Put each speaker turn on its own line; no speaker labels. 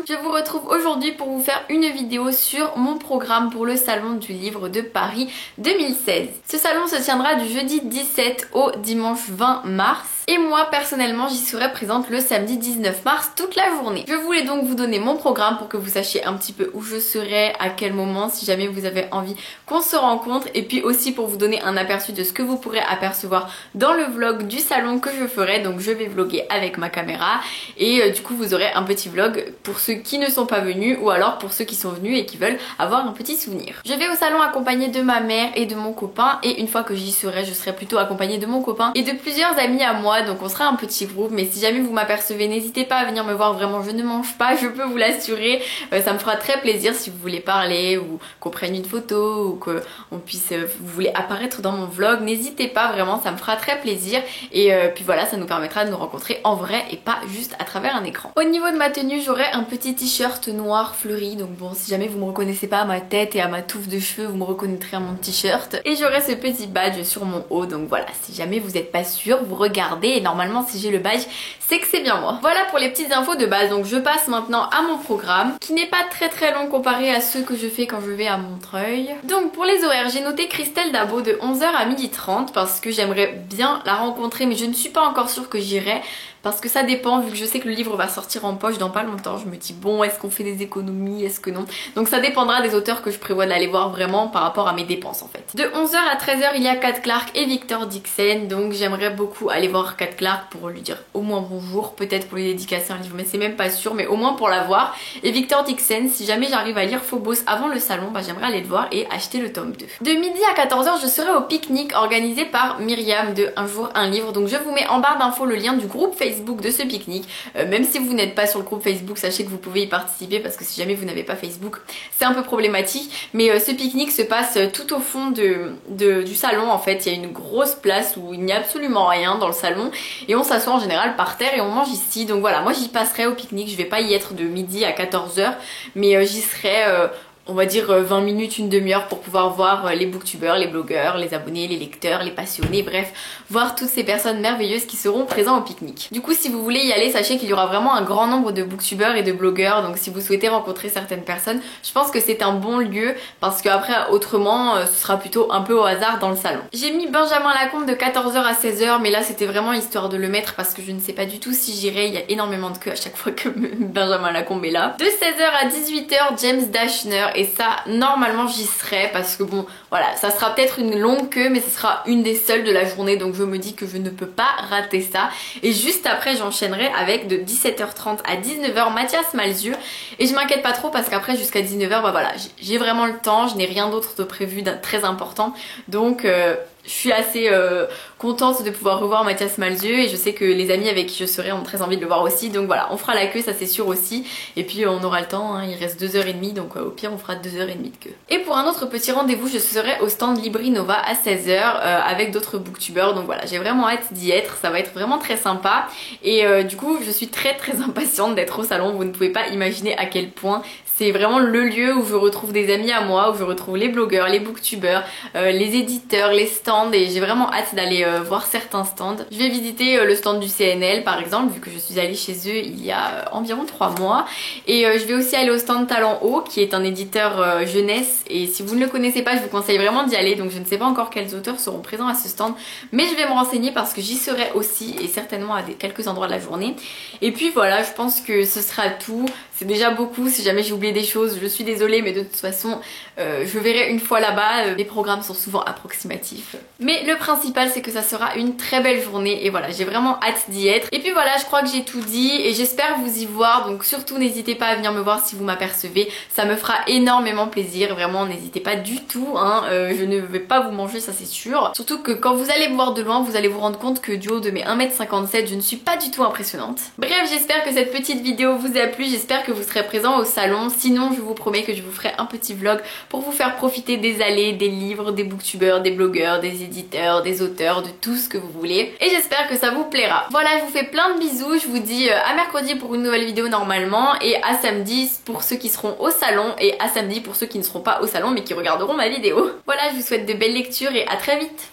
je vous retrouve aujourd'hui pour vous faire une vidéo sur mon programme pour le salon du livre de Paris 2016. Ce salon se tiendra du jeudi 17 au dimanche 20 mars. Et moi personnellement j'y serai présente le samedi 19 mars toute la journée. Je voulais donc vous donner mon programme pour que vous sachiez un petit peu où je serai, à quel moment, si jamais vous avez envie qu'on se rencontre, et puis aussi pour vous donner un aperçu de ce que vous pourrez apercevoir dans le vlog du salon que je ferai. Donc je vais vlogger avec ma caméra et du coup vous aurez un petit vlog pour ceux qui ne sont pas venus ou alors pour ceux qui sont venus et qui veulent avoir un petit souvenir. Je vais au salon accompagnée de ma mère et de mon copain, et une fois que j'y serai je serai plutôt accompagnée de mon copain et de plusieurs amis à moi. Donc on sera un petit groupe, mais si jamais vous m'apercevez, n'hésitez pas à venir me voir, vraiment je ne mange pas, je peux vous l'assurer. Ça me fera très plaisir si vous voulez parler ou qu'on prenne une photo ou qu'on puisse, vous voulez apparaître dans mon vlog, n'hésitez pas, vraiment ça me fera très plaisir. Et puis voilà, ça nous permettra de nous rencontrer en vrai et pas juste à travers un écran. Au niveau de ma tenue, j'aurai un petit t-shirt noir fleuri, donc bon, si jamais vous me reconnaissez pas à ma tête et à ma touffe de cheveux, vous me reconnaîtrez à mon t-shirt. Et j'aurai ce petit badge sur mon haut, donc voilà, si jamais vous n'êtes pas sûr, vous regardez et normalement si j'ai le badge, c'est que c'est bien moi. Voilà pour les petites infos de base, donc je passe maintenant à mon programme qui n'est pas très long comparé à ceux que je fais quand je vais à Montreuil. Donc pour les horaires, j'ai noté Christelle Dabo de 11h à 12h30 parce que j'aimerais bien la rencontrer, mais je ne suis pas encore sûre que j'irai. Parce que ça dépend, vu que je sais que le livre va sortir en poche dans pas longtemps, je me dis bon, est-ce qu'on fait des économies, est-ce que non? Donc ça dépendra des auteurs que je prévois d'aller voir vraiment par rapport à mes dépenses en fait. De 11h à 13h, il y a Kat Clark et Victor Dixon, donc j'aimerais beaucoup aller voir Kat Clark pour lui dire au moins bonjour, peut-être pour lui dédicacer un livre, mais c'est même pas sûr, mais au moins pour la voir. Et Victor Dixon, si jamais j'arrive à lire Phobos avant le salon, bah j'aimerais aller le voir et acheter le tome 2. De midi à 14h, je serai au pique-nique organisé par Myriam de Un jour un livre, donc je vous mets en barre d'infos le lien du groupe Facebook de ce pique-nique. Même si vous n'êtes pas sur le groupe Facebook, sachez que vous pouvez y participer parce que si jamais vous n'avez pas Facebook, c'est un peu problématique. Mais ce pique-nique se passe tout au fond du salon en fait. Il y a une grosse place où il n'y a absolument rien dans le salon et on s'assoit en général par terre et on mange ici. Donc voilà, moi j'y passerai au pique-nique. Je vais pas y être de midi à 14h, mais j'y serai on va dire 20 minutes, une demi-heure pour pouvoir voir les booktubeurs, les blogueurs, les abonnés, les lecteurs, les passionnés, bref, voir toutes ces personnes merveilleuses qui seront présentes au pique-nique. Du coup, si vous voulez y aller, sachez qu'il y aura vraiment un grand nombre de booktubeurs et de blogueurs, donc si vous souhaitez rencontrer certaines personnes, je pense que c'est un bon lieu parce qu'après, autrement, ce sera plutôt un peu au hasard dans le salon. J'ai mis Benjamin Lacombe de 14h à 16h, mais là c'était vraiment histoire de le mettre parce que je ne sais pas du tout si j'irai, il y a énormément de queue à chaque fois que Benjamin Lacombe est là. De 16h à 18h, James Dashner. Et ça, normalement j'y serai parce que bon, voilà, ça sera peut-être une longue queue, mais ce sera une des seules de la journée, donc je me dis que je ne peux pas rater ça. Et juste après, j'enchaînerai avec de 17h30 à 19h Mathias Malzieu. Et je m'inquiète pas trop parce qu'après, jusqu'à 19h, bah voilà, j'ai vraiment le temps, je n'ai rien d'autre de prévu de très important. Donc je suis assez contente de pouvoir revoir Mathias Malzieu et je sais que les amis avec qui je serai ont très envie de le voir aussi, donc voilà, on fera la queue, ça c'est sûr aussi, et puis on aura le temps, hein, il reste 2h30, donc au pire on fera 2h30 de queue. Et pour un autre petit rendez-vous, je serai au stand Libri Nova à 16h avec d'autres booktubeurs, donc voilà, j'ai vraiment hâte d'y être, ça va être vraiment très sympa, et du coup je suis très impatiente d'être au salon, vous ne pouvez pas imaginer à quel point c'est vraiment le lieu où je retrouve des amis à moi, où je retrouve les blogueurs, les booktubeurs, les éditeurs, les stands, et j'ai vraiment hâte d'aller voir certains stands. Je vais visiter le stand du CNL par exemple, vu que je suis allée chez eux il y a environ 3 mois. Et je vais aussi aller au stand Talent Haut, qui est un éditeur jeunesse, et si vous ne le connaissez pas, je vous conseille vraiment d'y aller. Donc je ne sais pas encore quels auteurs seront présents à ce stand, mais je vais me renseigner parce que j'y serai aussi, et certainement à quelques endroits de la journée. Et puis voilà, je pense que ce sera tout. C'est déjà beaucoup, si jamais j'ai oublié des choses, je suis désolée, mais de toute façon, je verrai une fois là-bas. Les programmes sont souvent approximatifs. Mais le principal, c'est que ça sera une très belle journée, et voilà, j'ai vraiment hâte d'y être. Et puis voilà, je crois que j'ai tout dit, et j'espère vous y voir, donc surtout n'hésitez pas à venir me voir si vous m'apercevez, ça me fera énormément plaisir, vraiment, n'hésitez pas du tout, hein, je ne vais pas vous manger, ça c'est sûr. Surtout que quand vous allez me voir de loin, vous allez vous rendre compte que du haut de mes 1m57, je ne suis pas du tout impressionnante. Bref, j'espère que cette petite vidéo vous a plu, j'espère que vous serez présents au salon, sinon je vous promets que je vous ferai un petit vlog pour vous faire profiter des allées, des livres, des booktubeurs, des blogueurs, des éditeurs, des auteurs, de tout ce que vous voulez, et j'espère que ça vous plaira. Voilà, je vous fais plein de bisous, je vous dis à mercredi pour une nouvelle vidéo normalement, et à samedi pour ceux qui seront au salon, et à samedi pour ceux qui ne seront pas au salon mais qui regarderont ma vidéo. Voilà, je vous souhaite de belles lectures et à très vite.